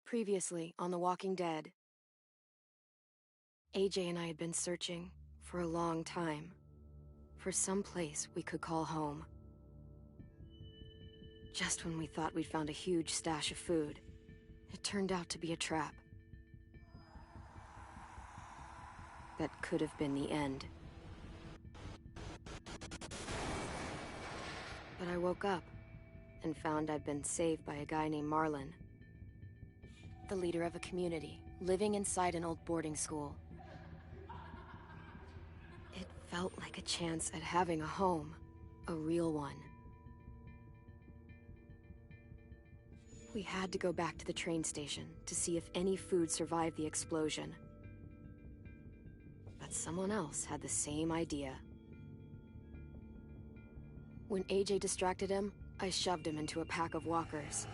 Previously on The Walking Dead, AJ and I had been searching for a long time for some place we could call home. Just when we thought we'd found a huge stash of food, it turned out to be a trap. That could have been the end. But I woke up and found I'd been saved by a guy named Marlon, the leader of a community living inside an old boarding school. It felt like a chance at having a home, a real one. We had to go back to the train station to see if any food survived the explosion. But someone else had the same idea. When AJ distracted him, I shoved him into a pack of walkers.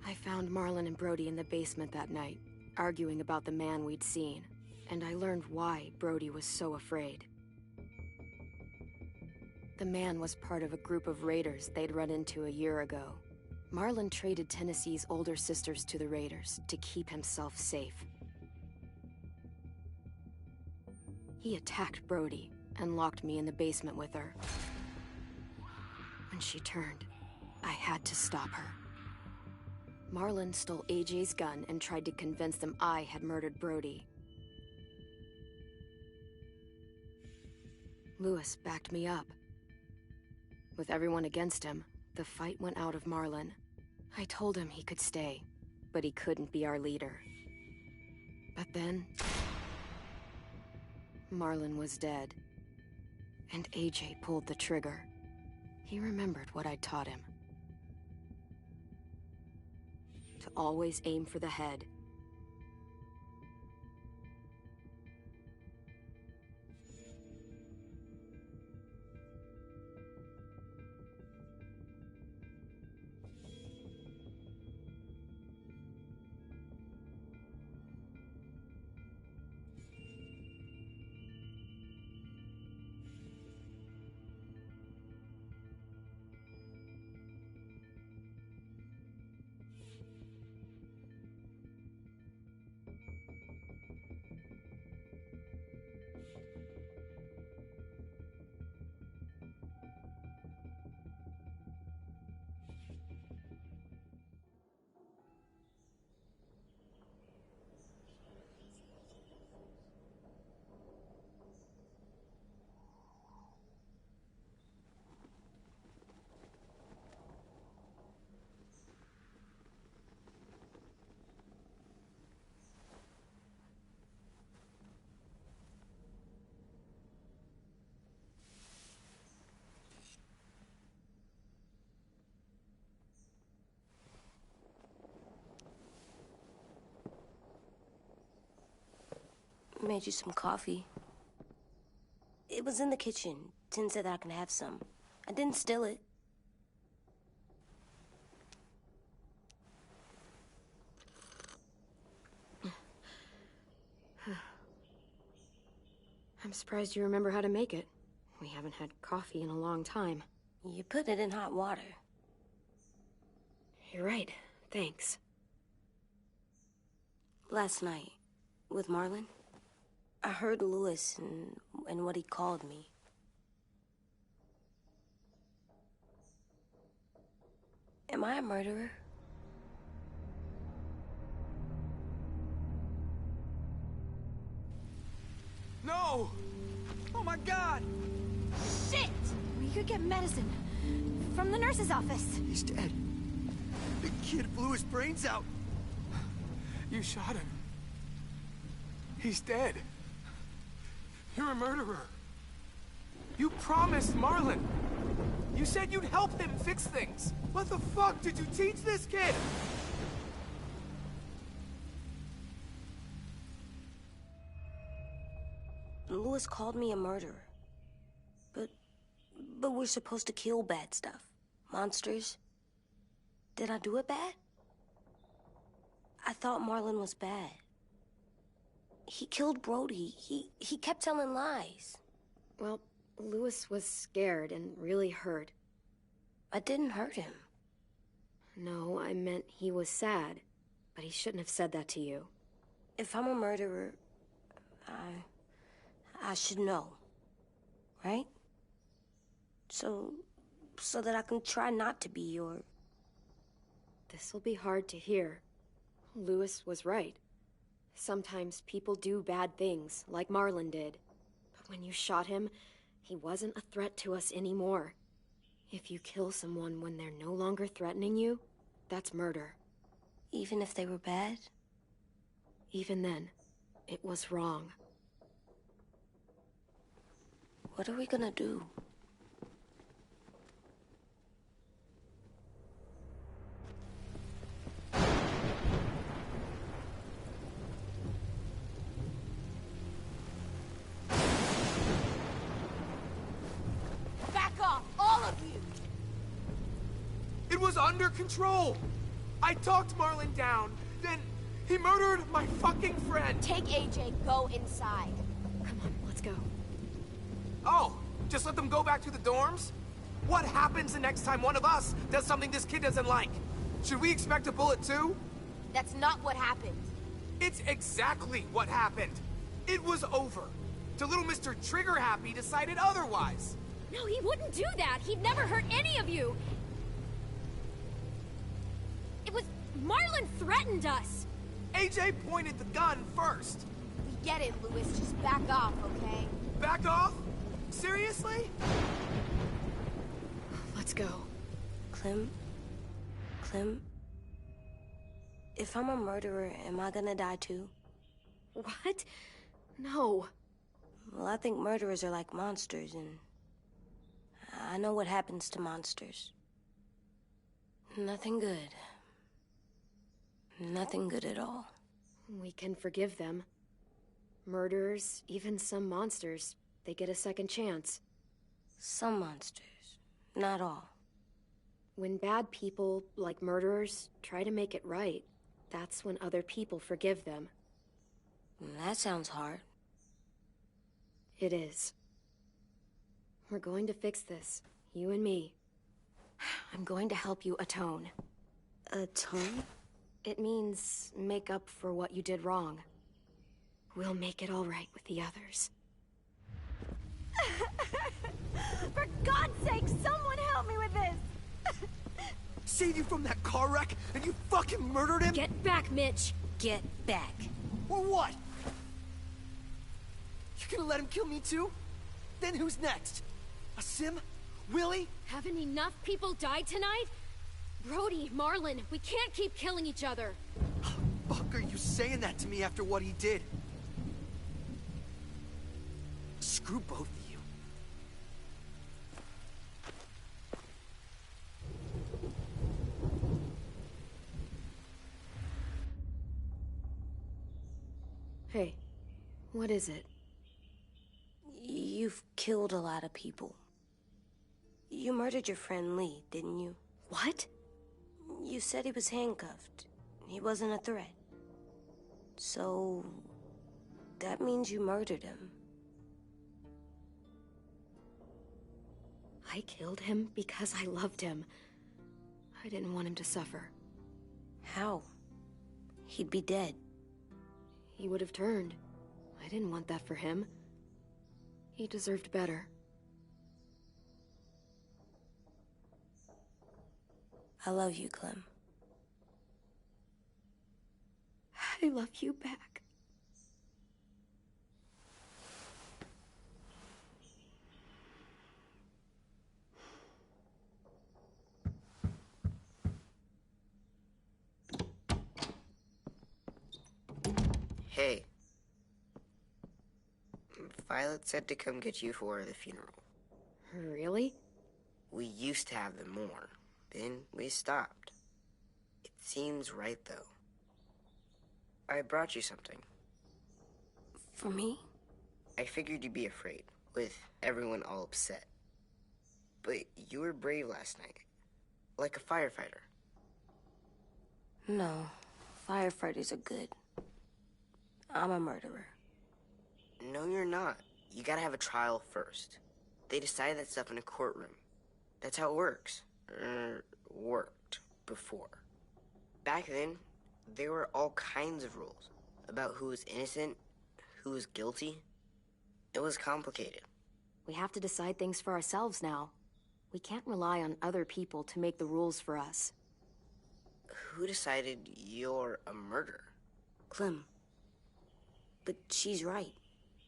I found Marlon and Brody in the basement that night, arguing about the man we'd seen, and I learned why Brody was so afraid. The man was part of a group of raiders they'd run into a year ago. Marlon traded Tennessee's older sisters to the raiders to keep himself safe. He attacked Brody and locked me in the basement with her. When she turned, I had to stop her. Marlon stole AJ's gun and tried to convince them I had murdered Brody. Lewis backed me up. With everyone against him, the fight went out of Marlon. I told him he could stay, but he couldn't be our leader. But then, Marlon was dead, and AJ pulled the trigger. He remembered what I'd taught him. To always aim for the head. Made you some coffee. It was in the kitchen. Tin said that I can have some. I didn't steal it. I'm surprised you remember how to make it. We haven't had coffee in a long time. You put it in hot water. You're right. Thanks. Last night, with Marlon, I heard Lewis and what he called me. Am I a murderer? No! Oh my God! Shit! We could get medicine from the nurse's office. He's dead. The kid blew his brains out. You shot him. He's dead. You're a murderer. You promised Marlon. You said you'd help him fix things. What the fuck did you teach this kid? Lewis called me a murderer. But we're supposed to kill bad stuff. Monsters. Did I do it bad? I thought Marlon was bad. He killed Brody. He kept telling lies. Well, Lewis was scared and really hurt. I didn't hurt him. No, I meant he was sad. But he shouldn't have said that to you. If I'm a murderer, I should know, right? So that I can try not to be, or... This'll be hard to hear. Louis was right. Sometimes people do bad things, like Marlon did. But when you shot him, he wasn't a threat to us anymore. If you kill someone when they're no longer threatening you, that's murder. Even if they were bad? Even then, it was wrong. What are we gonna do? Back off, all of you! It was under control! I talked Marlon down, then he murdered my fucking friend! Take AJ, go inside. Come on, let's go. Oh, just let them go back to the dorms? What happens the next time one of us does something this kid doesn't like? Should we expect a bullet too? That's not what happened. It's exactly what happened. It was over. Till little Mr. Trigger Happy decided otherwise. No, he wouldn't do that. He'd never hurt any of you. It was... Marlon threatened us. AJ pointed the gun first. We get it, Louis. Just back off, okay? Back off? Seriously? Let's go. Clem? If I'm a murderer, am I gonna die too? What? No. Well, I think murderers are like monsters, and I know what happens to monsters. Nothing good. Nothing good at all. We can forgive them. Murderers, even some monsters, they get a second chance. Some monsters, not all. When bad people, like murderers, try to make it right, that's when other people forgive them. That sounds hard. It is. We're going to fix this, you and me. I'm going to help you atone. Atone? It means make up for what you did wrong. We'll make it all right with the others. For God's sake, someone help me with this! Save you from that car wreck, and you fucking murdered him? Get back, Mitch! Get back. Or what? You're gonna let him kill me too? Then who's next? A Sim? Willie? Haven't enough people died tonight? Brody, Marlon, we can't keep killing each other. Fuck are you saying that to me after what he did? Screw both of you. Hey, what is it? You've killed a lot of people. You murdered your friend Lee, didn't you? What? You said he was handcuffed. He wasn't a threat. So... that means you murdered him. I killed him because I loved him. I didn't want him to suffer. How? He'd be dead. He would have turned. I didn't want that for him. He deserved better. I love you, Clem. I love you back. Hey. Violet said to come get you for the funeral. Really? We used to have them more. Then we stopped. It seems right, though. I brought you something. For me? I figured you'd be afraid, with everyone all upset. But you were brave last night. Like a firefighter. No. Firefighters are good. I'm a murderer. No, you're not. You gotta have a trial first. They decide that stuff in a courtroom. That's how it works. Worked. before. Back then, there were all kinds of rules about who was innocent, who was guilty. It was complicated. We have to decide things for ourselves now. We can't rely on other people to make the rules for us. Who decided you're a murderer? Clem. But she's right.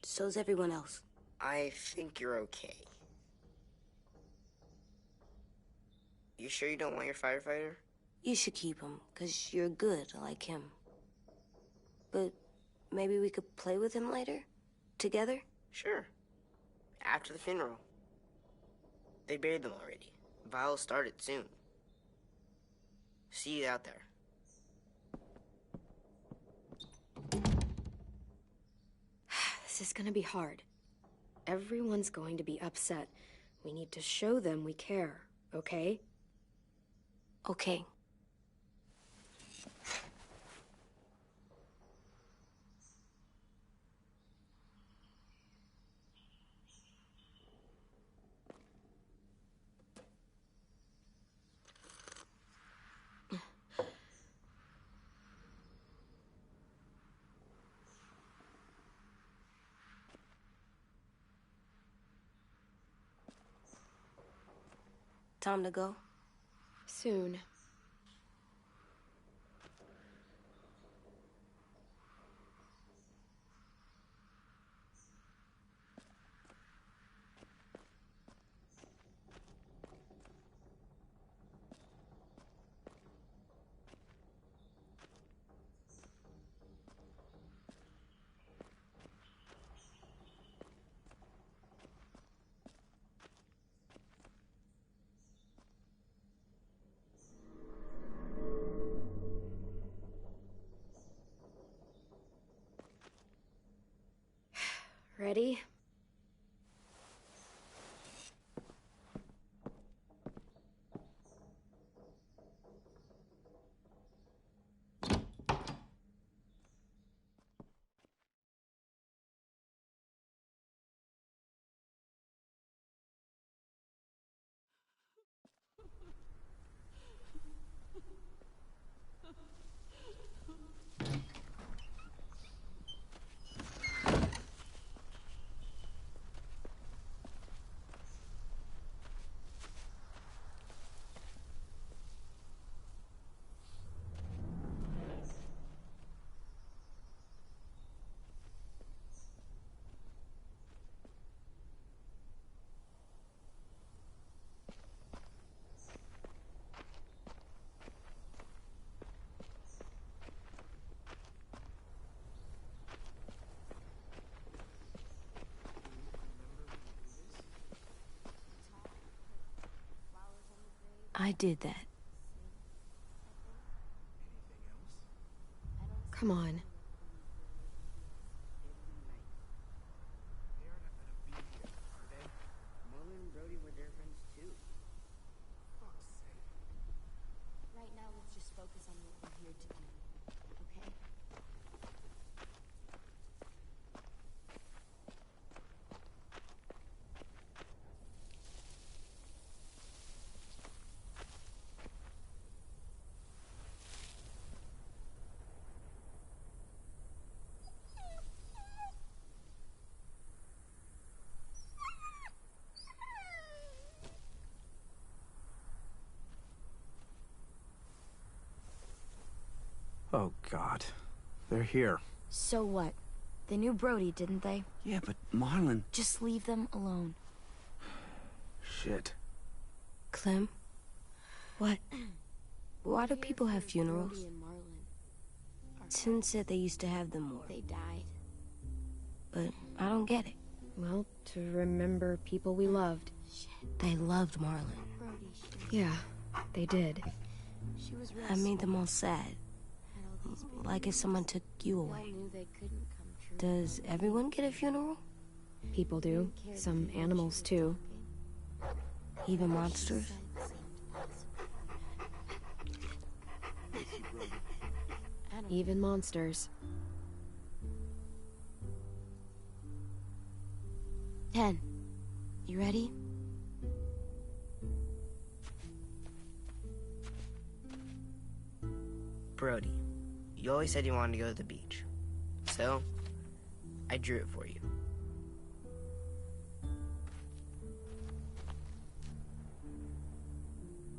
So's everyone else. I think you're okay. You sure you don't want your firefighter? You should keep him, 'cause you're good like him. But maybe we could play with him later? Together? Sure. After the funeral. They buried them already. Vile'll start it soon. See you out there. This is gonna be hard. Everyone's going to be upset. We need to show them we care, okay? Okay. Time to go? Soon. Ready? I did that. Come on. Marlon and Brody were their friends too. Right now, let's just focus on what we're here to do, okay? Oh, God. They're here. So what? They knew Brody, didn't they? Yeah, but Marlon... Just leave them alone. Shit. Clem? What? Why do people have funerals? Brody and Marlon. Sin said they used to have them more, They died. but I don't get it. Well, to remember people we loved. They loved Marlon. Brody, Yeah, they did. she was real I made them all sad, had all these people. like if someone took you We all away. knew they couldn't come true. Does everyone get a funeral? People do. Some animals, too. Even monsters? Even monsters. 10. You ready? Brody, you always said you wanted to go to the beach. So, I drew it for you.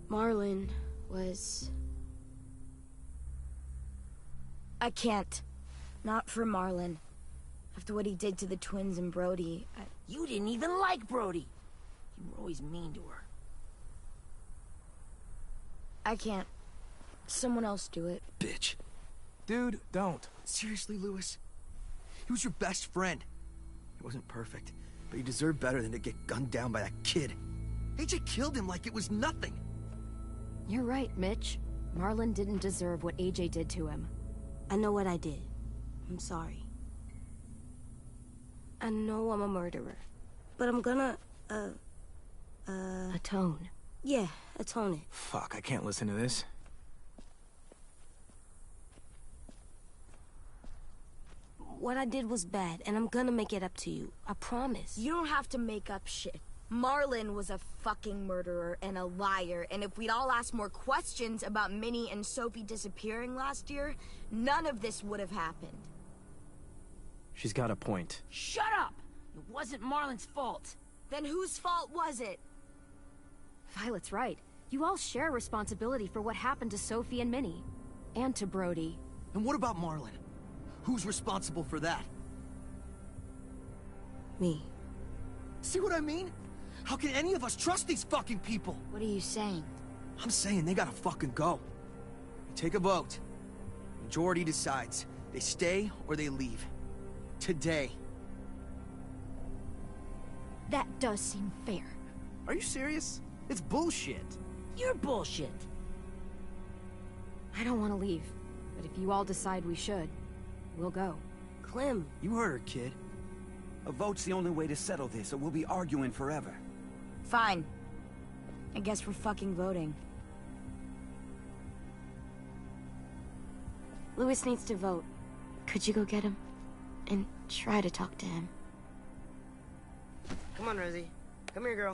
Marlon was... I can't. Not for Marlon. After what he did to the twins and Brody, You didn't even like Brody. You were always mean to her. I can't. Someone else do it. Bitch. Dude, don't. Seriously, Lewis? He was your best friend. He wasn't perfect, but he deserved better than to get gunned down by that kid. AJ killed him like it was nothing. You're right, Mitch. Marlon didn't deserve what AJ did to him. I know what I did. I'm sorry. I know I'm a murderer. But I'm gonna, Atone. yeah, atone it. Fuck, I can't listen to this. What I did was bad, and I'm gonna make it up to you. I promise. You don't have to make up shit. Marlon was a fucking murderer and a liar, and if we'd all asked more questions about Minnie and Sophie disappearing last year, none of this would have happened. She's got a point. Shut up! It wasn't Marlon's fault. Then whose fault was it? Violet's right. You all share responsibility for what happened to Sophie and Minnie. And to Brody. And what about Marlon? Who's responsible for that? Me. See what I mean? How can any of us trust these fucking people? What are you saying? I'm saying they gotta fucking go. We take a vote. Majority decides. They stay or they leave. Today. That does seem fair. Are you serious? It's bullshit. You're bullshit. I don't want to leave, but if you all decide we should, we'll go. Clem. You heard her, kid. A vote's the only way to settle this, or we'll be arguing forever. Fine. I guess we're fucking voting. Lewis needs to vote. Could you go get him? And try to talk to him. Come on, Rosie. Come here, girl.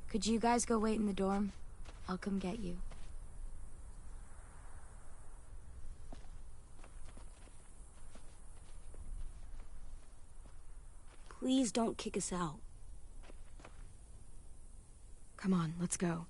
Could you guys go wait in the dorm? I'll come get you. Please don't kick us out. Come on, let's go.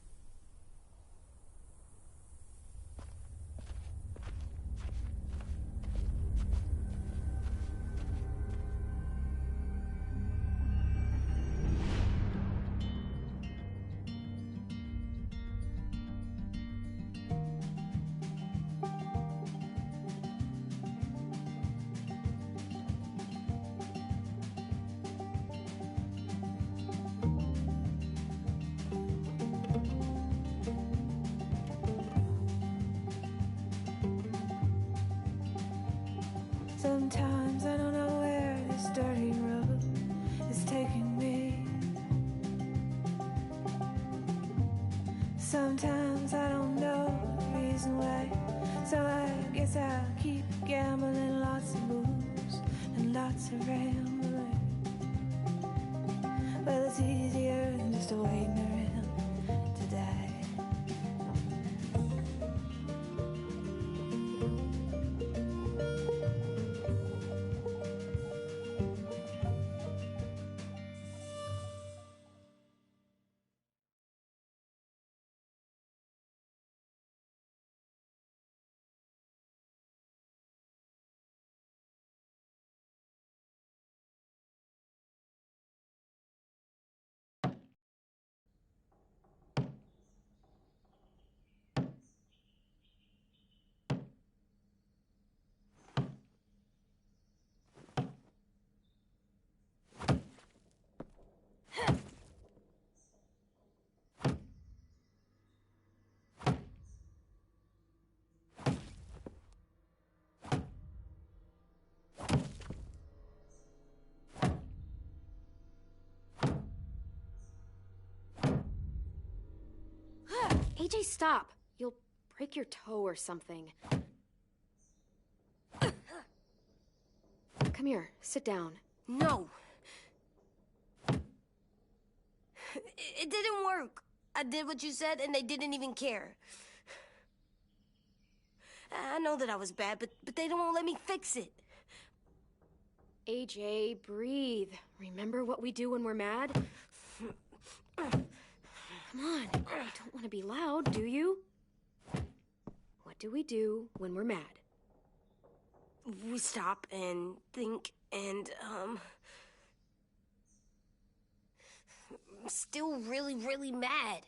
Sometimes I don't know where this dirty road is taking me. Sometimes I don't know the reason why. So I guess I'll keep gambling, lots of moves and lots of rambling. Well, it's easier than just waiting around to die. AJ, stop! You'll break your toe or something. Come here, sit down. No. It didn't work. I did what you said, and they didn't even care. I know that I was bad, but they don't let me fix it. AJ, breathe. Remember what we do when we're mad? Come on, you don't want to be loud, do you? What do we do when we're mad? We stop and think and, I'm still really, really mad.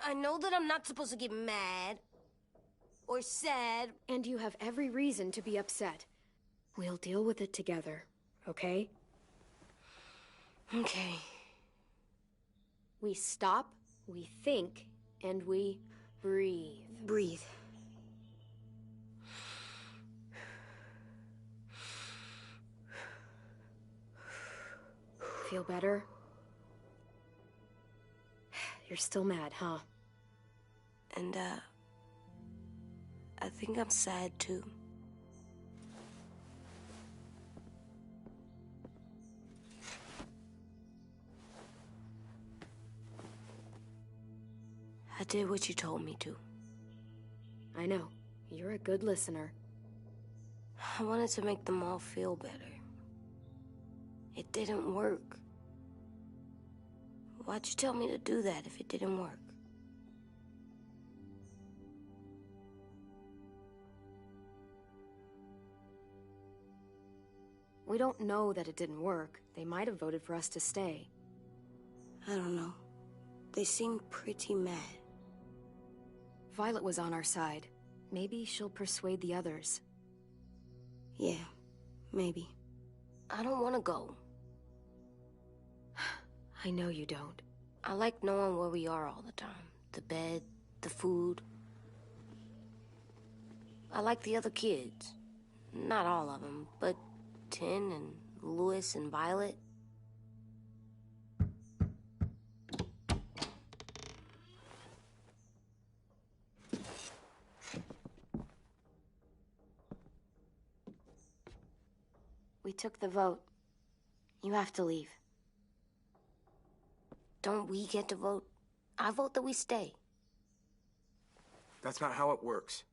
I know that I'm not supposed to get mad or sad. And you have every reason to be upset. We'll deal with it together, okay? Okay. We stop, we think, and we breathe. Breathe. Feel better? You're still mad, huh? And, I think I'm sad, too. I did what you told me to. I know. You're a good listener. I wanted to make them all feel better. It didn't work. Why'd you tell me to do that if it didn't work? We don't know that it didn't work. They might have voted for us to stay. I don't know. They seemed pretty mad. Violet was on our side. Maybe she'll persuade the others. Yeah, maybe. I don't want to go. I know you don't. I like knowing where we are all the time. The bed, the food. I like the other kids. Not all of them, but Tin and Louis and Violet. We took the vote. You have to leave. Don't we get to vote? I vote that we stay. That's not how it works.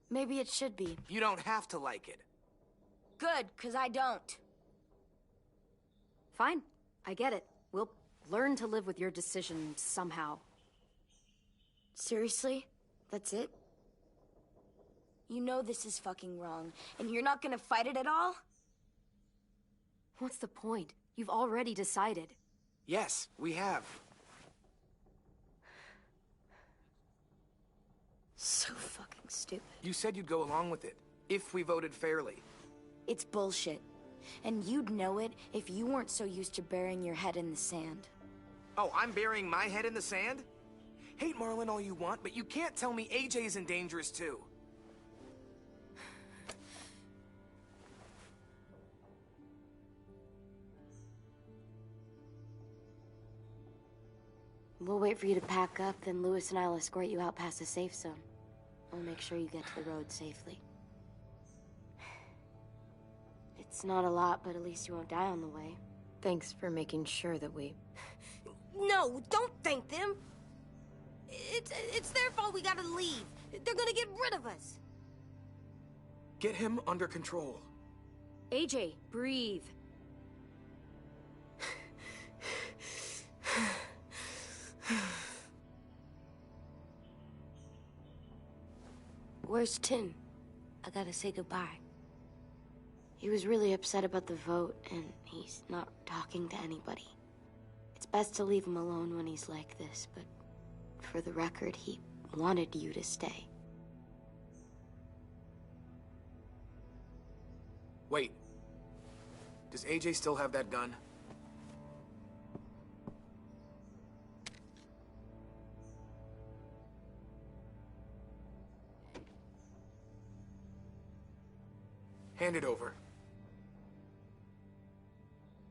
Maybe it should be. You don't have to like it. Good, 'cause I don't. Fine. I get it. We'll learn to live with your decision somehow. Seriously? That's it? You know this is fucking wrong, and you're not gonna fight it at all? What's the point? You've already decided. Yes, we have. So fucking stupid. You said you'd go along with it, if we voted fairly. It's bullshit. And you'd know it if you weren't so used to burying your head in the sand. Oh, I'm burying my head in the sand? Hate Marlon all you want, but you can't tell me AJ isn't dangerous too. We'll wait for you to pack up, then Louis and I'll escort you out past the safe zone. We'll make sure you get to the road safely. It's not a lot, but at least you won't die on the way. Thanks for making sure that we... No, don't thank them! It's their fault we gotta leave. They're gonna get rid of us. Get him under control. AJ, breathe. Where's Tin? I gotta say goodbye. He was really upset about the vote, and he's not talking to anybody. It's best to leave him alone when he's like this, but for the record, he wanted you to stay. Wait. Does AJ still have that gun? Hand it over.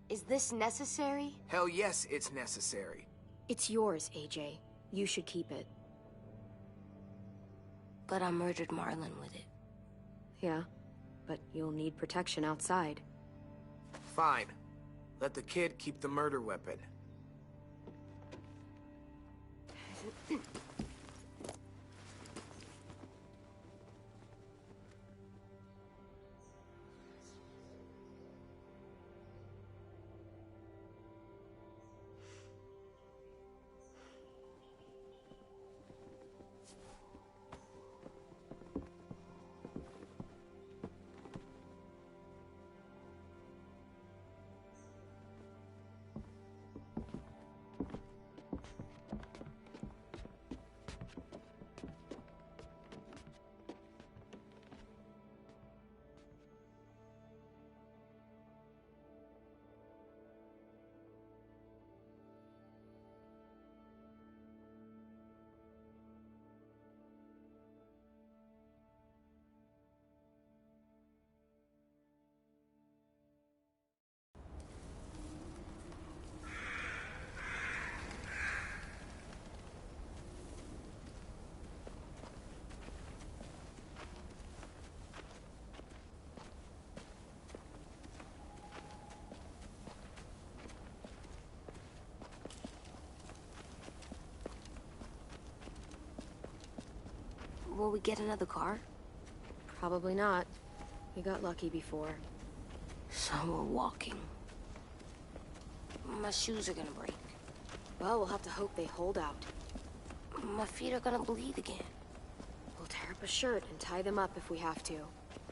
Is this necessary? Hell yes, it's necessary. It's yours, AJ. You should keep it. But I murdered Marlon with it. Yeah, but you'll need protection outside. Fine. Let the kid keep the murder weapon. Will we get another car? Probably not. We got lucky before. So we're walking. My shoes are gonna break. Well, we'll have to hope they hold out. My feet are gonna bleed again. We'll tear up a shirt and tie them up if we have to.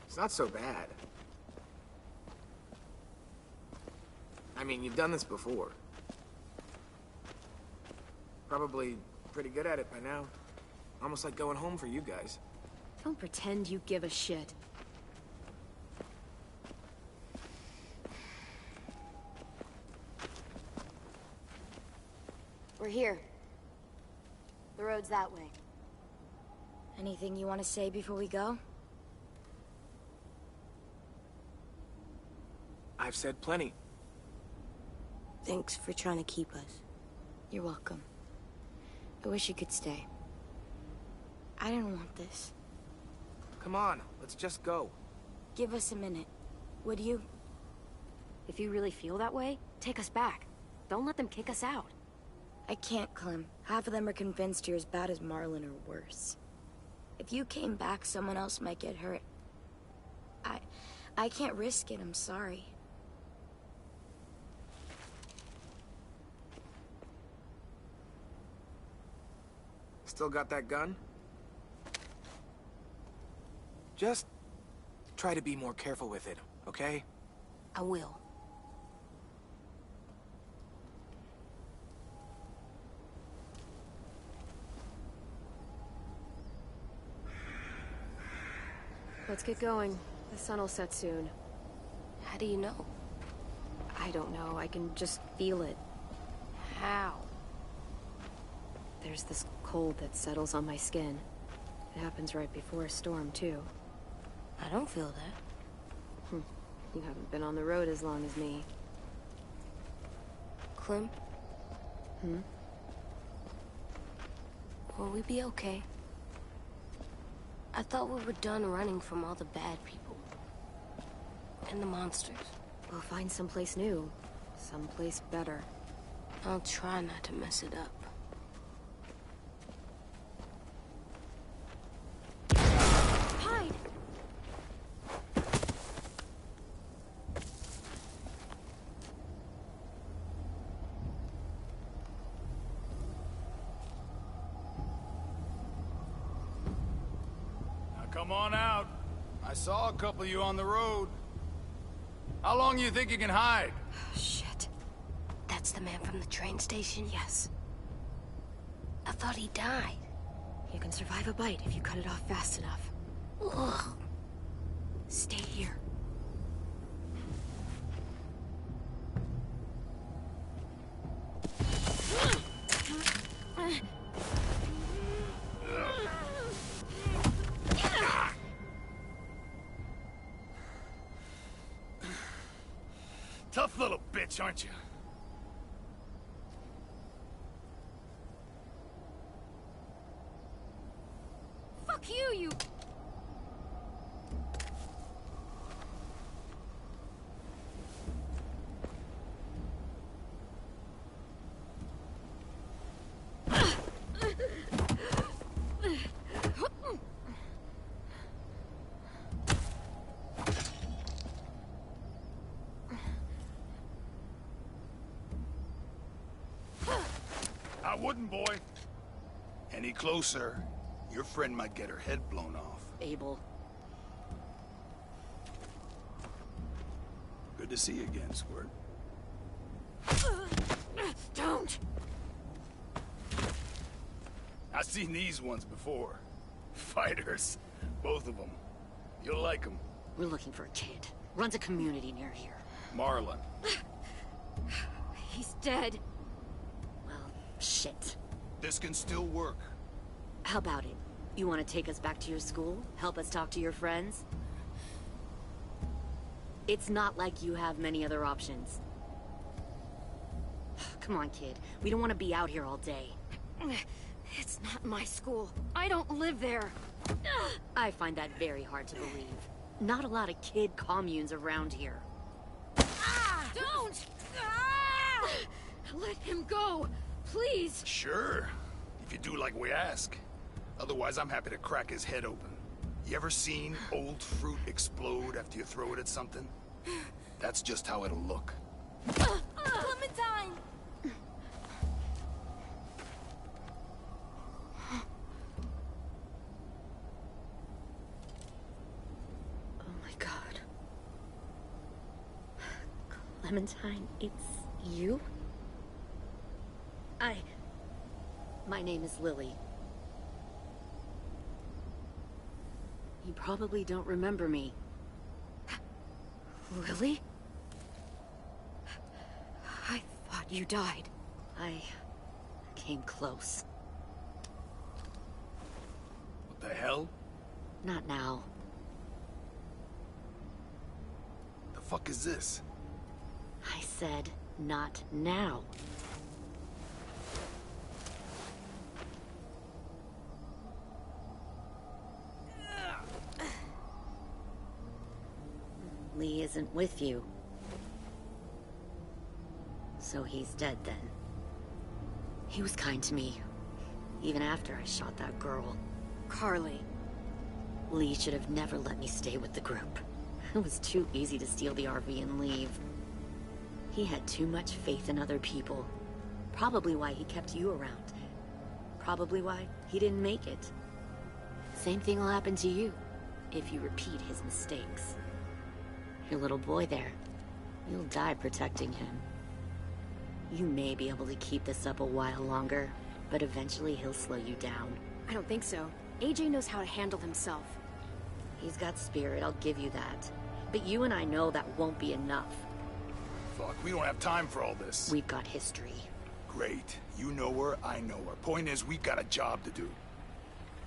It's not so bad. I mean, you've done this before. Probably pretty good at it by now. Almost like going home for you guys. Don't pretend you give a shit. We're here. The road's that way. Anything you want to say before we go? I've said plenty. Thanks for trying to keep us. You're welcome. I wish you could stay. I didn't want this. Come on, let's just go. Give us a minute, would you? If you really feel that way, take us back. Don't let them kick us out. I can't, Clem. Half of them are convinced you're as bad as Marlon or worse. If you came back, someone else might get hurt. I can't risk it, I'm sorry. Still got that gun? Just try to be more careful with it, okay? I will. Let's get going. The sun will set soon. How do you know? I don't know. I can just feel it. How? There's this cold that settles on my skin. It happens right before a storm, too. I don't feel that. You haven't been on the road as long as me. Clem? Will we be okay? I thought we were done running from all the bad people. And the monsters. We'll find someplace new. Someplace better. I'll try not to mess it up. Hide! Now come on out. I saw a couple of you on the road. How long do you think you can hide? Shit. That's the man from the train station? Yes. I thought he died. You can survive a bite if you cut it off fast enough. Ugh. Stay here. Tough little bitch, aren't you? Fuck you, you... moving, boy. Any closer, your friend might get her head blown off. Abel. Good to see you again, Squirt. Don't! I've seen these ones before. Fighters. Both of them. You'll like them. We're looking for a kid. Runs a community near here. Marlon. He's dead. Well, shit. This can still work. How about it? You want to take us back to your school? Help us talk to your friends? It's not like you have many other options. Come on, kid. We don't want to be out here all day. It's not my school. I don't live there. I find that very hard to believe. Not a lot of kid communes around here. Don't! Let him go, please. Sure. If you do like we ask. Otherwise, I'm happy to crack his head open. You ever seen old fruit explode after you throw it at something? That's just how it'll look. Clementine! Oh my god. Clementine, it's you? My name is Lily. You probably don't remember me. Lily? I thought you died. I came close. What the hell? Not now. The fuck is this? I said, not now. Lee isn't with you. So he's dead then. He was kind to me, even after I shot that girl. Carly. Lee should have never let me stay with the group. It was too easy to steal the RV and leave. He had too much faith in other people. Probably why he kept you around. Probably why he didn't make it. Same thing will happen to you, if you repeat his mistakes. Your little boy there, you'll die protecting him. You may be able to keep this up a while longer, but eventually he'll slow you down. I don't think so. AJ knows how to handle himself. He's got spirit, I'll give you that. But you and I know that won't be enough. Fuck, we don't have time for all this. We've got history. Great. You know her, I know her. Point is, we got a job to do.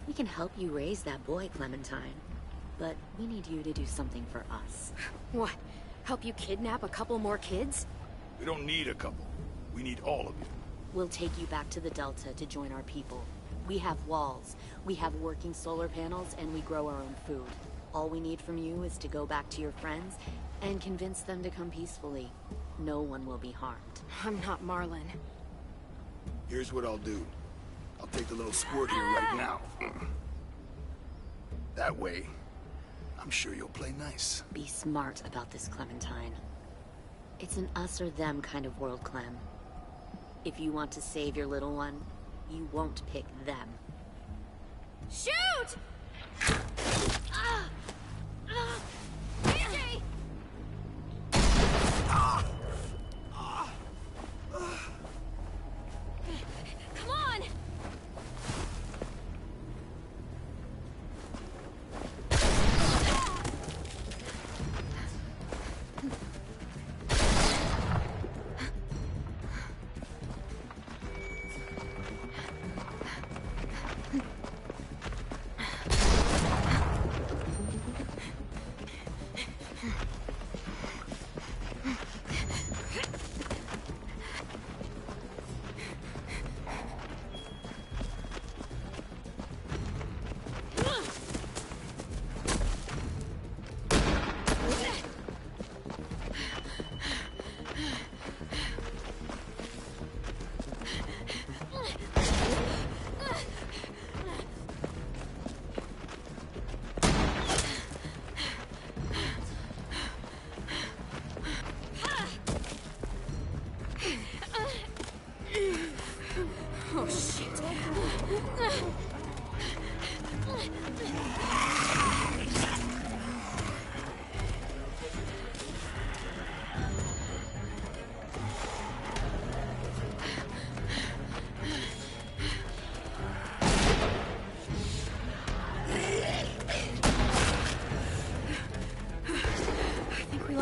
We can help you raise that boy, Clementine. But we need you to do something for us. What? Help you kidnap a couple more kids? We don't need a couple. We need all of you. We'll take you back to the Delta to join our people. We have walls, we have working solar panels, and we grow our own food. All we need from you is to go back to your friends and convince them to come peacefully. No one will be harmed. I'm not Marlon. Here's what I'll do. I'll take the little squirt here right now. That way, I'm sure you'll play nice. Be smart about this, Clementine. It's an us or them kind of world, Clem. If you want to save your little one, you won't pick them. Shoot! AJ! Come on!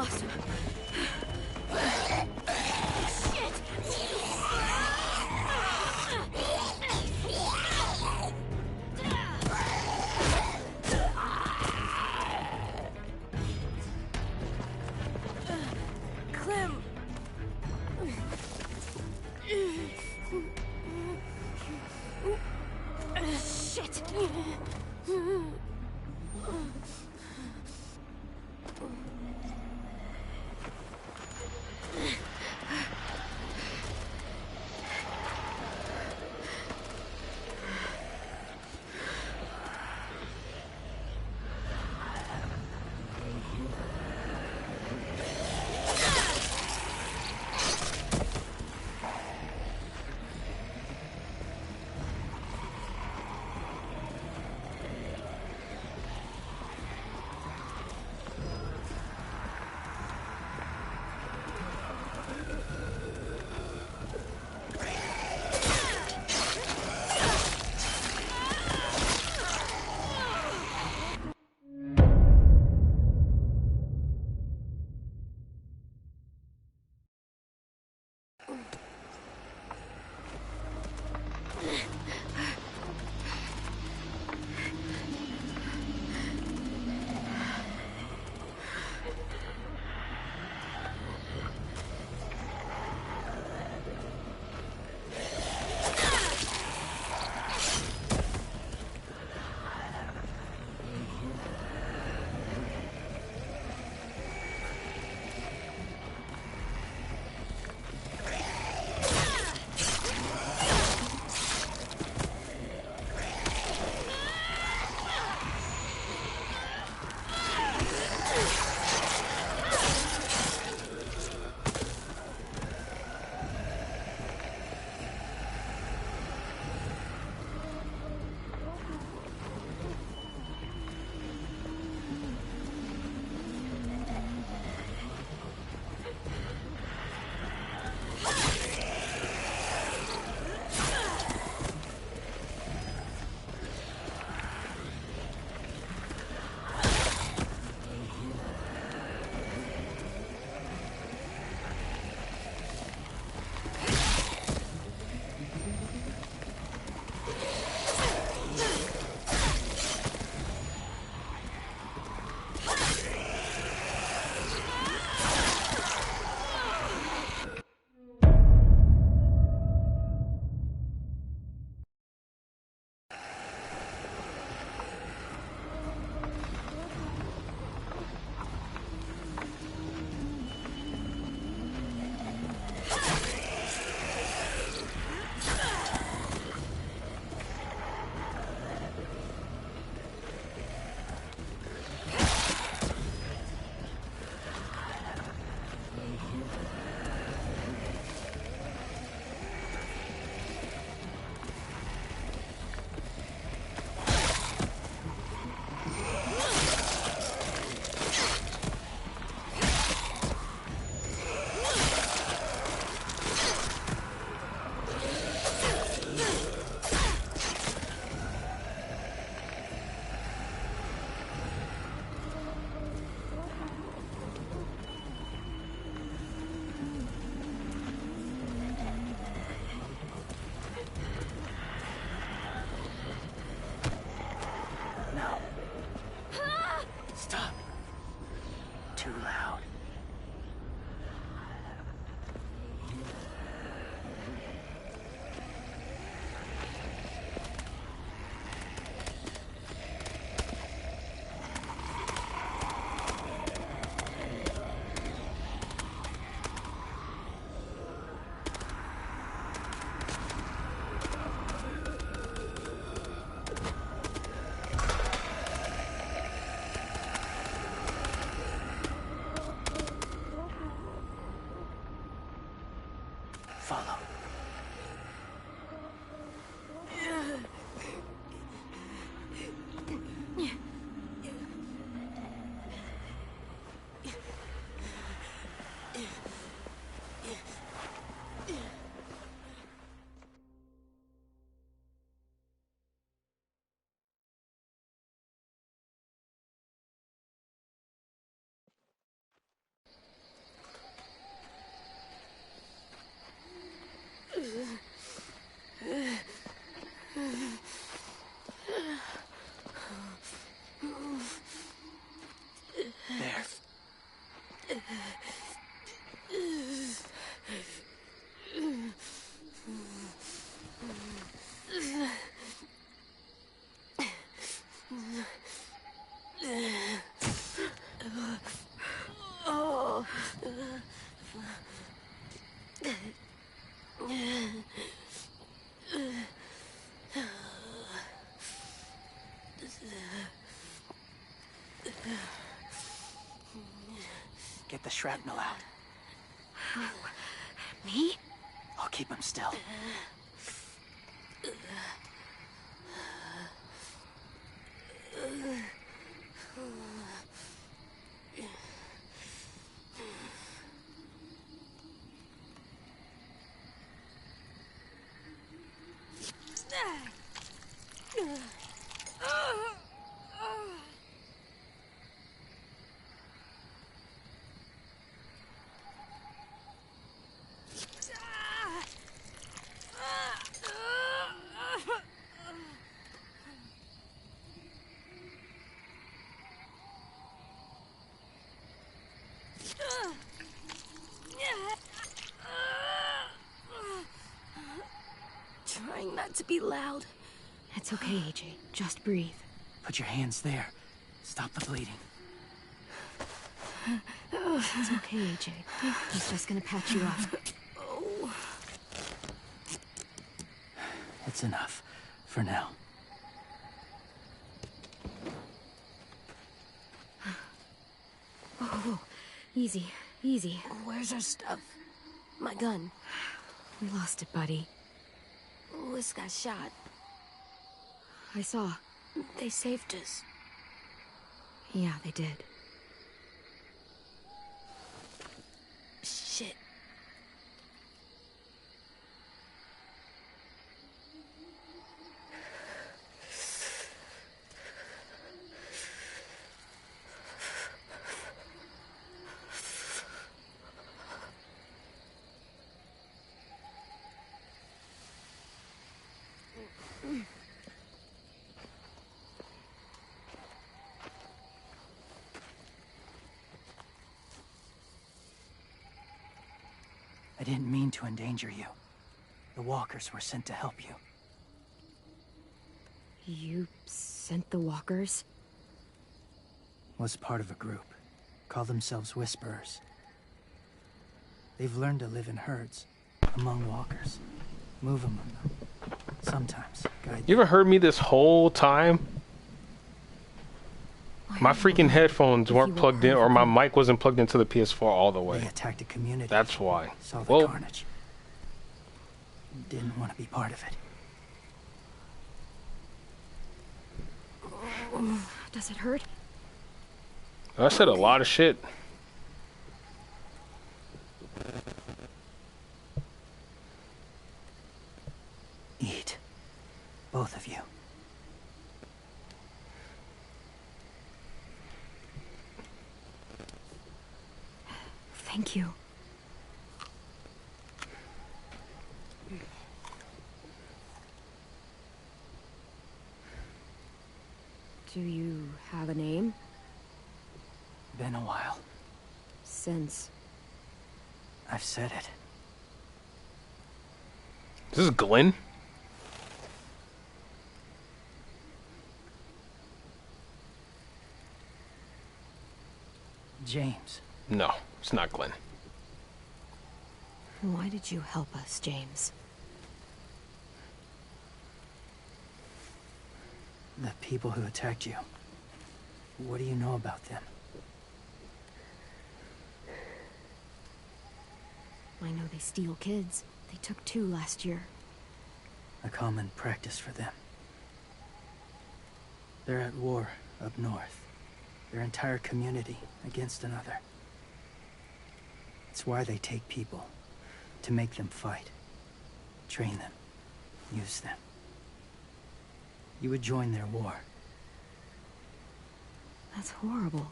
lost him. Shit! Clem! Shit! Get the shrapnel out. Me? I'll keep him still. Trying not to be loud. It's okay, AJ. Just breathe. Put your hands there. Stop the bleeding. It's okay, AJ. He's just gonna patch you up. Oh. It's enough. For now. Oh, easy, easy. Where's our stuff? My gun. We lost it, buddy. Louis got shot. I saw. They saved us. Yeah, they did. Shit. I didn't mean to endanger you. The walkers were sent to help you. You sent the walkers? Was part of a group. Call themselves Whisperers. They've learned to live in herds, among walkers. Move among them. Sometimes guide them. You ever heard me this whole time? My freaking headphones weren't plugged in, or my mic wasn't plugged into the PS4 all the way. They attacked a community. That's why. Saw the carnage. Didn't want to be part of it. Does it hurt? I said a lot of shit. Eat. Both of you. Thank you. Do you have a name? Been a while. Since? I've said it. This is Glenn? James. No, it's not Glenn. Why did you help us, James? The people who attacked you. What do you know about them? I know they steal kids. They took 2 last year. A common practice for them. They're at war up north. Their entire community against another. It's why they take people. To make them fight. Train them. Use them. You would join their war. That's horrible.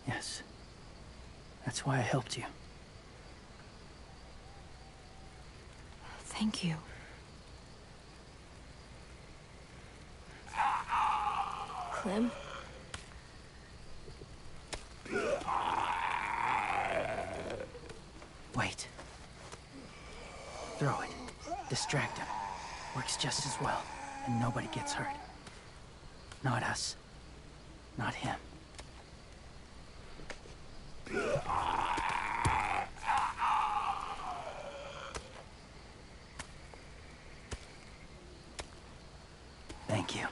Yes. That's why I helped you. Thank you. Clem? Wait. Throw it. Distract him. Works just as well, and nobody gets hurt. Not us. Not him. Thank you.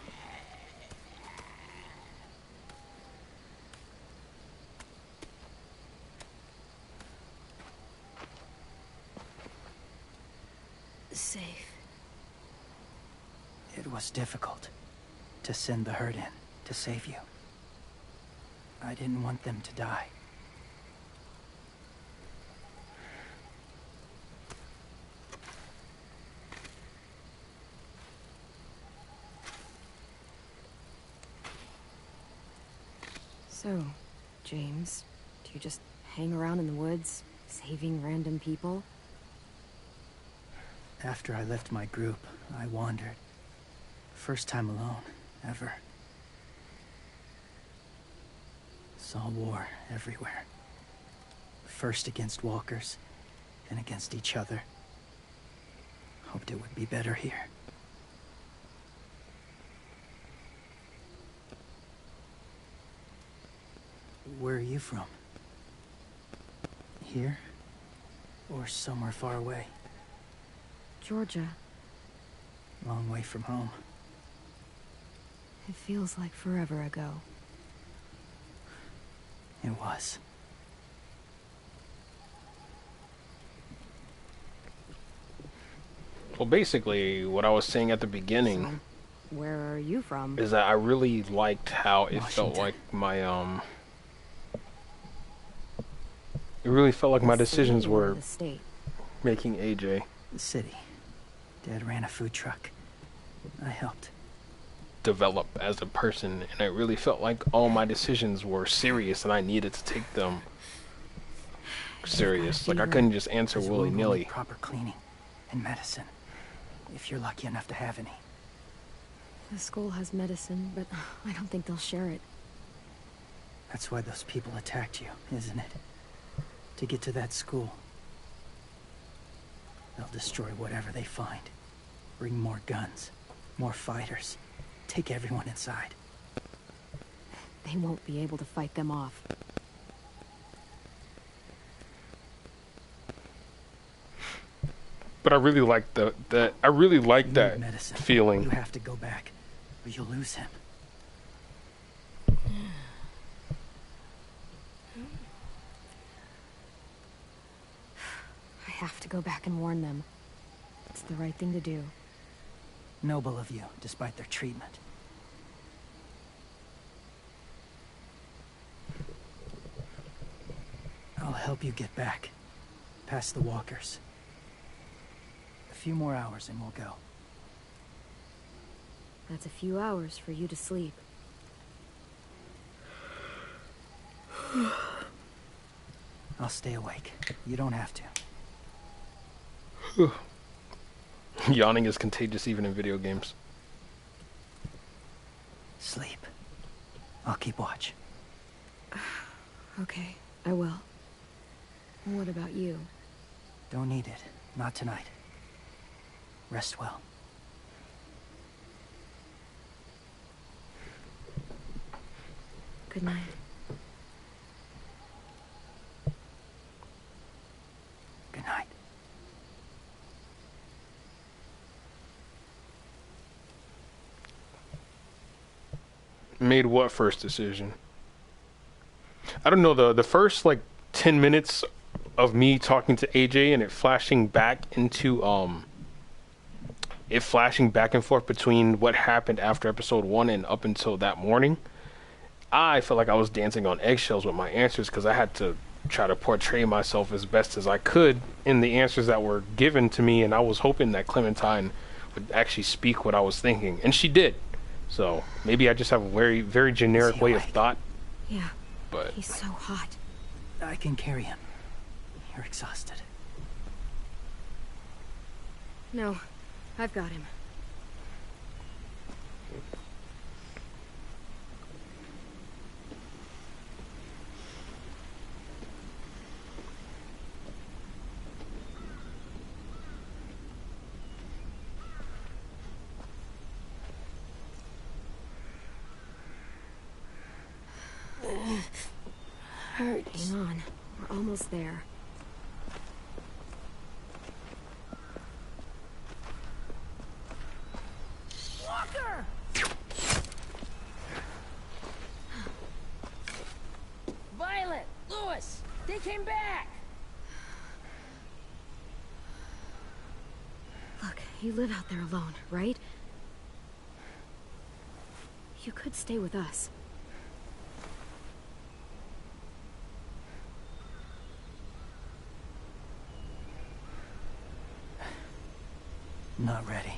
safe. It was difficult to send the herd in to save you. I didn't want them to die. So, James, do you just hang around in the woods, saving random people? After I left my group, I wandered. First time alone, ever. Saw war everywhere. First against walkers, then against each other. Hoped it would be better here. Where are you from? Here? Or somewhere far away? Georgia. Long way from home. It feels like forever ago. It was. Well, basically, what I was saying at the beginning Where are you from? is that I really liked how it felt Washington. like my it really felt like my decisions were The state. making AJ. The city. Dad ran a food truck. I helped. Develop as a person, and I really felt like all my decisions were serious and I needed to take them serious. Like I couldn't just answer His wound will willy-nilly. need proper cleaning and medicine, if you're lucky enough to have any. The school has medicine, but I don't think they'll share it. That's why those people attacked you, isn't it? To get to that school. They'll destroy whatever they find. Bring more guns, more fighters. Take everyone inside. They won't be able to fight them off. But I really like that Medicine. feeling. You have to go back, or you'll lose him. I have to go back and warn them. It's the right thing to do. Noble of you, despite their treatment. I'll help you get back. Past the walkers. A few more hours and we'll go. That's a few hours for you to sleep. I'll stay awake. You don't have to. Yawning is contagious even in video games. Sleep. I'll keep watch. Okay, I will. What about you? Don't need it. Not tonight. Rest well. Good night. Good night. Made what first decision? I don't know, the first like 10 minutes of me talking to AJ and it flashing back into it flashing back and forth between what happened after episode 1 and up until that morning, I felt like I was dancing on eggshells with my answers because I had to try to portray myself as best as I could in the answers that were given to me, and I was hoping that Clementine would actually speak what I was thinking, and she did. So maybe I just have a very, very generic way of thought. Yeah, but he's so hot. I can carry him. You're exhausted. No, I've got him. Hurts. Hang on, we're almost there. Walker! Violet! Lewis! They came back! Look, You live out there alone, right? You could stay with us. Not ready.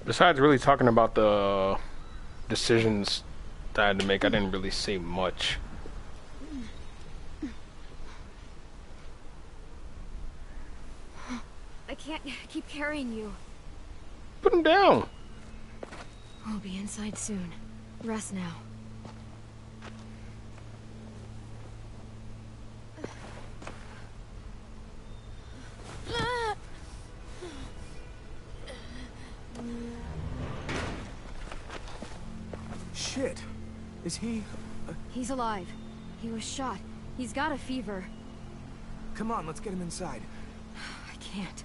Besides really talking about the decisions that I had to make, I didn't really say much. I can't keep carrying you. Put him down. We'll be inside soon. Rest now. Shit. Is he... He's alive. He was shot. He's got a fever. Come on, let's get him inside. I can't.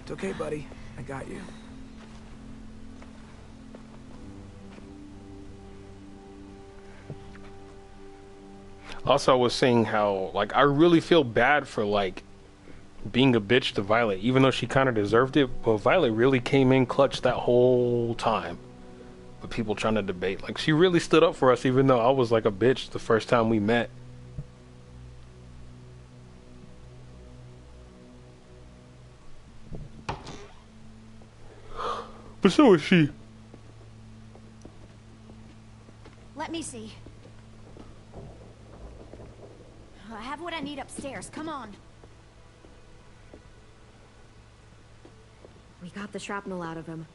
It's okay, buddy. I got you. Also, I was saying how, like, I really feel bad for, like, being a bitch to Violet, even though she kind of deserved it. But Violet really came in clutch that whole time with people trying to debate. Like, she really stood up for us, even though I was like a bitch the first time we met. But so is she. Let me see. I have what I need upstairs. Come on. We got the shrapnel out of him.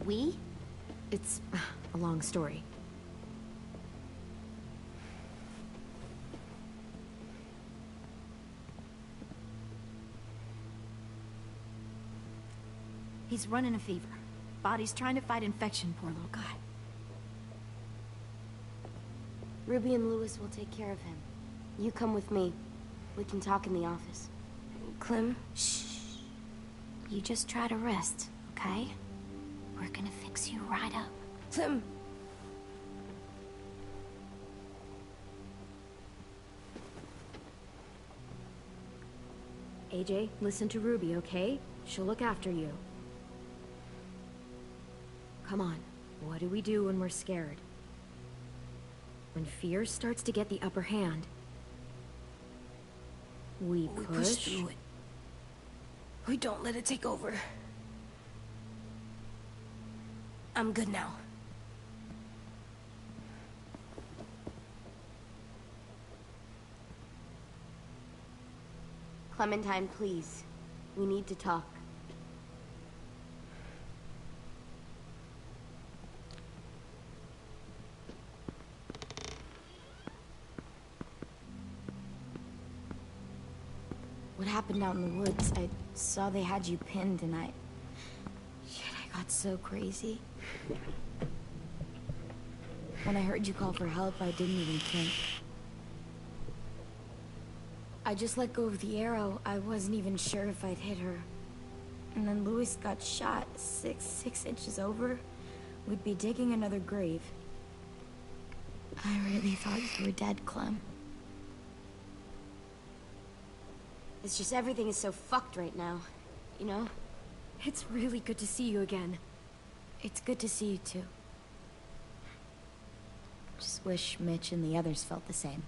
We? It's a long story. He's running a fever. Body's trying to fight infection, poor little guy. Ruby and Lewis will take care of him. You come with me. We can talk in the office. Clem? Shh. You just try to rest, okay? We're gonna fix you right up. Clem! AJ, listen to Ruby, okay? She'll look after you. Come on. What do we do when we're scared? When fear starts to get the upper hand, we push through it. We don't let it take over. I'm good now. Clementine, please. We need to talk. What happened out in the woods? I saw they had you pinned and I got so crazy. When I heard you call for help, I didn't even think. I just let go of the arrow. I wasn't even sure if I'd hit her. And then Lewis got shot 6 inches over. We'd be digging another grave. I really thought you were dead, Clem. It's just everything is so fucked right now, you know? It's really good to see you again. It's good to see you too. Just wish Mitch and the others felt the same.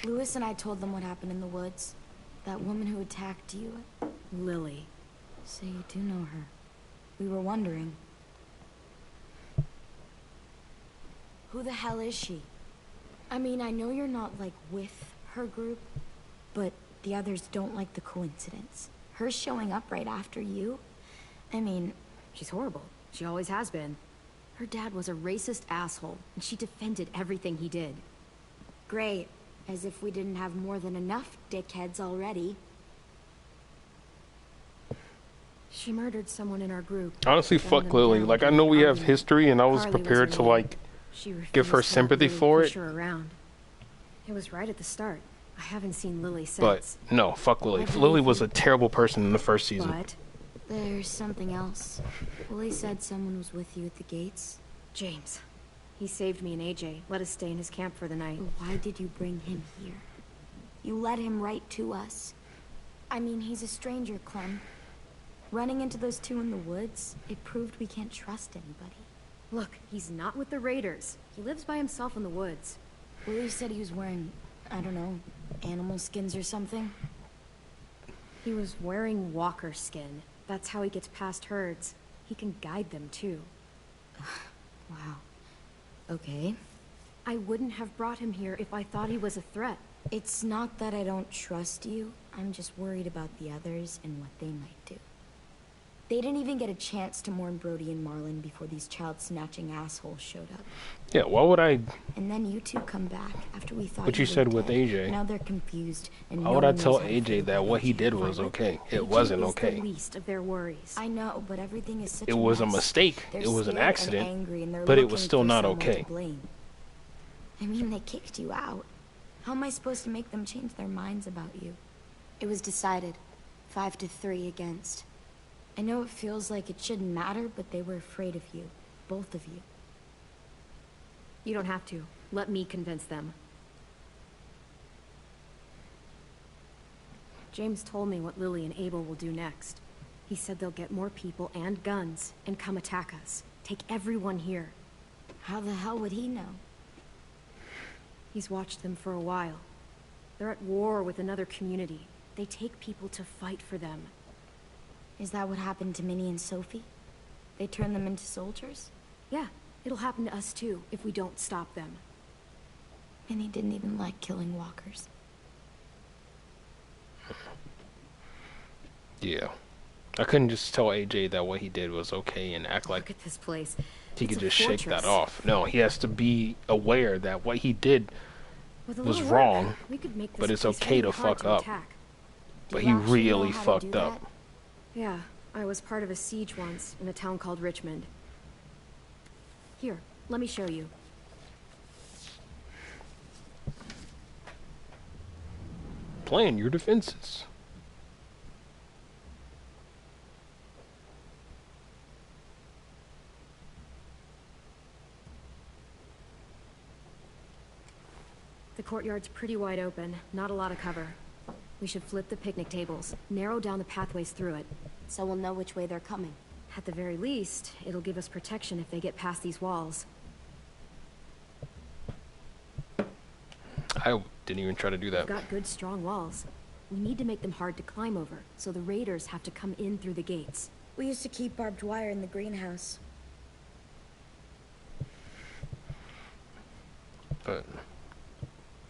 Lewis and I told them what happened in the woods. That woman who attacked you. Lily. So you do know her. We were wondering. Who the hell is she? I mean, I know you're not, like, with her group, but the others don't like the coincidence. Her showing up right after you? I mean... She's horrible. She always has been. Her dad was a racist asshole, and she defended everything he did. Great. As if we didn't have more than enough dickheads already. She murdered someone in our group. Honestly, fuck Lily. Like, I know we have history, and I was prepared to, like, She refused give her to let sympathy Lily for push it. her around. It was right at the start. I haven't seen Lily But since. no, fuck Lily. I believe Lily was you. a terrible person in the first season. But There's something else. Willie said someone was with you at the gates. James, he saved me and AJ. Let us stay in his camp for the night. Why did you bring him here? You led him right to us. I mean, he's a stranger, Clem. Running into those two in the woods, it proved we can't trust anybody. Look, he's not with the Raiders. He lives by himself in the woods. Willie said he was wearing, I don't know, animal skins or something. He was wearing walker skin. That's how he gets past herds. He can guide them, too. Wow. Okay. I wouldn't have brought him here if I thought he was a threat. It's not that I don't trust you. I'm just worried about the others and what they might do. They didn't even get a chance to mourn Brody and Marlon before these child-snatching assholes showed up. Yeah, why would I... And then you two come back after we thought But you were said with dead. AJ. Now they're confused and Why no would I one tell knows how to feel AJ that about what he AJ. did was okay? It AJ wasn't is okay. the least of their worries. I know, but everything is such It was a mess. mistake. They're It was an scared and accident. angry, and they're But it was looking still for not someone to okay. blame. I mean, they kicked you out. How am I supposed to make them change their minds about you? It was decided. 5-3 against. I know it feels like it shouldn't matter, but they were afraid of you. Both of you. You don't have to. Let me convince them. James told me what Lily and Abel will do next. He said they'll get more people and guns and come attack us. Take everyone here. How the hell would he know? He's watched them for a while. They're at war with another community. They take people to fight for them. Is that what happened to Minnie and Sophie? They turned them into soldiers? Yeah, it'll happen to us too if we don't stop them. Minnie didn't even like killing walkers. Yeah. I couldn't just tell AJ that what he did was okay and act like Look at this place. he It's could a just shake that fortress. off. No, he has to be aware that what he did With a was little wrong, work, we could make this but it's place okay really to hard fuck up. attack. But Do he you actually know really how to fucked do up. that? Yeah, I was part of a siege once in a town called Richmond. Here, let me show you. Plan your defenses. The courtyard's pretty wide open, not a lot of cover. We should flip the picnic tables, narrow down the pathways through it. So we'll know which way they're coming. At the very least, it'll give us protection if they get past these walls. I didn't even try to do that. We've got good, strong walls. We need to make them hard to climb over, so the raiders have to come in through the gates. We used to keep barbed wire in the greenhouse. But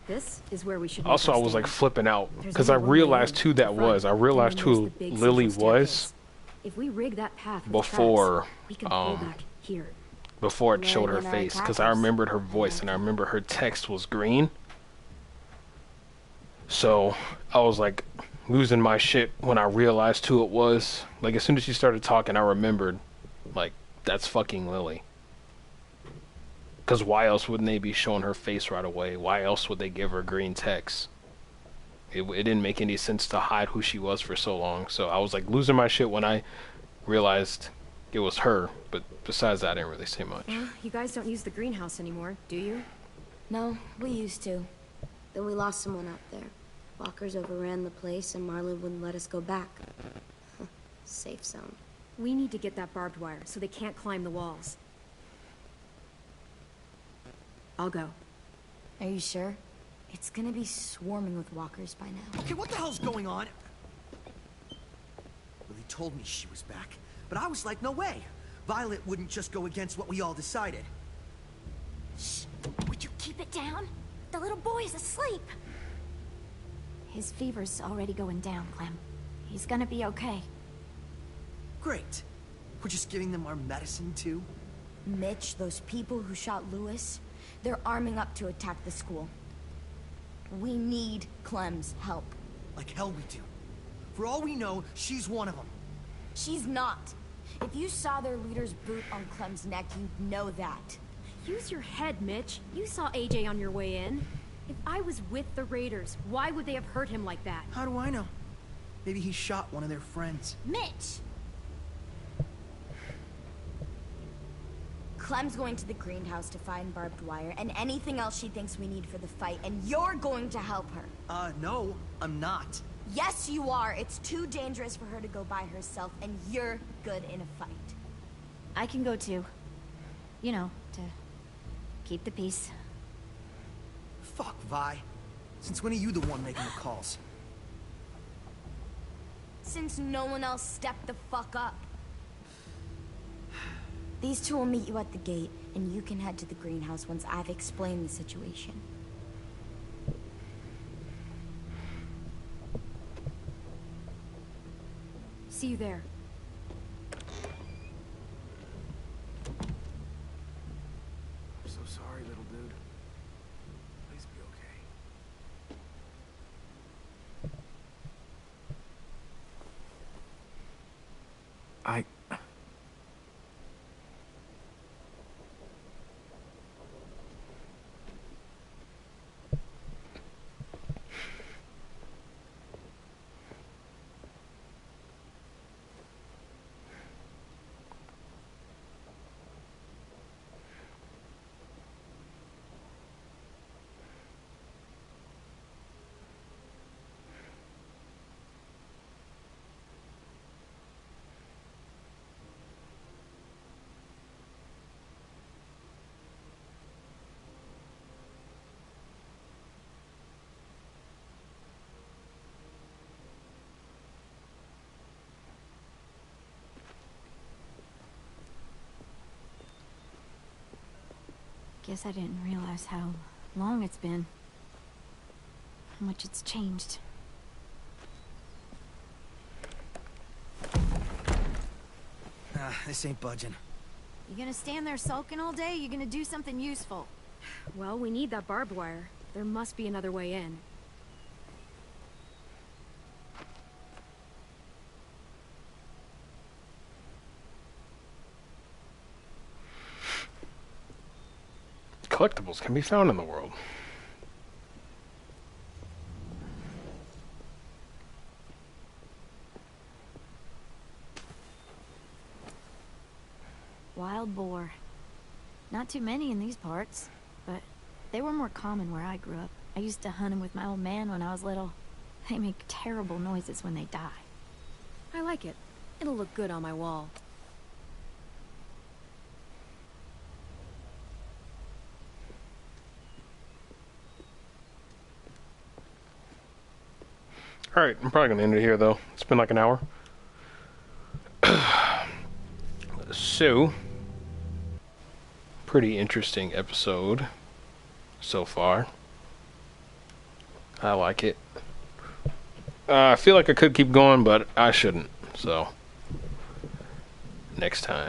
This is where we should also, I make our was like stand. flipping out There's because I only one way realized in, who the that front, was. I and realized then there's who the big Lily central was staircase. If we rig that path with before, traps, we can pull back here. before it Lily showed her and our face, because I attackers. remembered her voice and I remember her text was green. So I was like losing my shit when I realized who it was. Like as soon as she started talking, I remembered, like, that's fucking Lily. Because why else wouldn't they be showing her face right away? Why else would they give her green text? It didn't make any sense to hide who she was for so long. So I was like losing my shit when I realized it was her. But besides that, I didn't really say much. Well, you guys don't use the greenhouse anymore, do you? No, we used to. Then we lost someone out there. Walkers overran the place and Marlon wouldn't let us go back. Safe zone. We need to get that barbed wire so they can't climb the walls. I'll go. Are you sure? It's gonna be swarming with walkers by now. Okay, what the hell's going on? Lily told me she was back, but I was like, no way. Violet wouldn't just go against what we all decided. Shh! Would you keep it down? The little boy's asleep. His fever's already going down, Clem. He's gonna be okay. Great. We're just giving them our medicine, too? Mitch, those people who shot Lewis, they're arming up to attack the school. We need Clem's help. Like hell we do. For all we know, she's one of them. She's not. If you saw their leader's boot on Clem's neck, you'd know that. Use your head, Mitch. You saw AJ on your way in. If I was with the Raiders, why would they have hurt him like that? How do I know? Maybe he shot one of their friends. Mitch! Clem's going to the greenhouse to find barbed wire and anything else she thinks we need for the fight, and you're going to help her. No, I'm not. Yes, you are. It's too dangerous for her to go by herself, and you're good in a fight. I can go too. You know, to keep the peace. Fuck, Vi. Since when are you the one making the calls? Since no one else stepped the fuck up. These two will meet you at the gate, and you can head to the greenhouse once I've explained the situation. See you there. I'm so sorry, little dude. Please be okay. Guess I didn't realize how long it's been. How much it's changed. This ain't budging. You gonna stand there sulking all day? You gonna do something useful? Well, we need that barbed wire. There must be another way in. Collectibles can be found in the world. Wild boar. Not too many in these parts, but they were more common where I grew up. I used to hunt them with my old man when I was little. They make terrible noises when they die. I like it. It'll look good on my wall. Alright, I'm probably gonna end it here though. It's been like an hour. So, pretty interesting episode so far. I like it. I feel like I could keep going, but I shouldn't. So, next time.